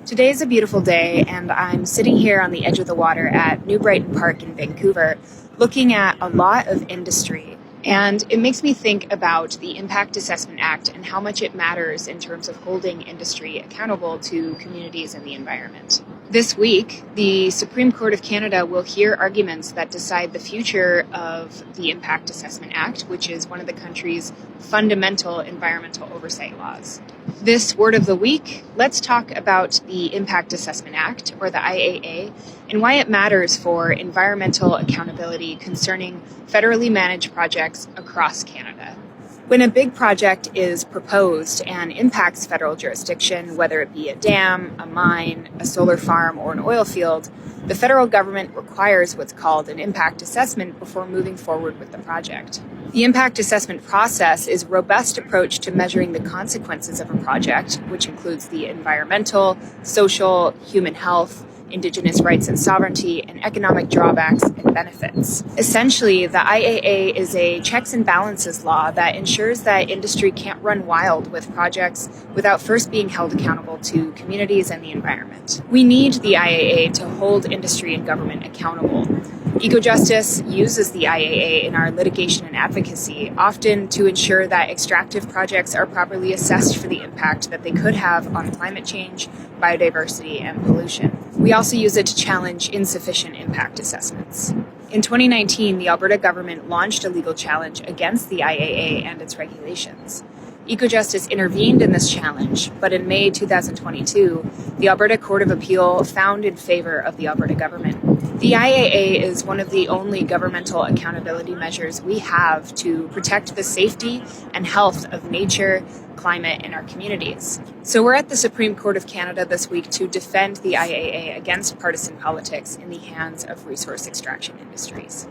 Today is a beautiful day, and I'm sitting here on the edge of the water at New Brighton Park in Vancouver, looking at a lot of industry. And it makes me think about the Impact Assessment Act and how much it matters in terms of holding industry accountable to communities and the environment. This week, the Supreme Court of Canada will hear arguments that decide the future of the Impact Assessment Act, which is one of the country's fundamental environmental oversight laws. This word of the week, let's talk about the Impact Assessment Act, or the IAA, and why it matters for environmental accountability concerning federally managed projects across Canada. When a big project is proposed and impacts federal jurisdiction, whether it be a dam, a mine, a solar farm, or an oil field, the federal government requires what's called an impact assessment before moving forward with the project. The impact assessment process is a robust approach to measuring the consequences of a project, which includes the environmental, social, human health, Indigenous rights and sovereignty, and economic drawbacks and benefits. Essentially, the IAA is a checks and balances law that ensures that industry can't run wild with projects without first being held accountable to communities and the environment. We need the IAA to hold industry and government accountable. EcoJustice uses the IAA in our litigation and advocacy, often to ensure that extractive projects are properly assessed for the impact that they could have on climate change, biodiversity, and pollution. We also use it to challenge insufficient impact assessments. In 2019, the Alberta government launched a legal challenge against the IAA and its regulations. EcoJustice intervened in this challenge, but in May 2022, the Alberta Court of Appeal found in favor of the Alberta government. The IAA is one of the only governmental accountability measures we have to protect the safety and health of nature, climate, and our communities. So we're at the Supreme Court of Canada this week to defend the IAA against partisan politics in the hands of resource extraction industries.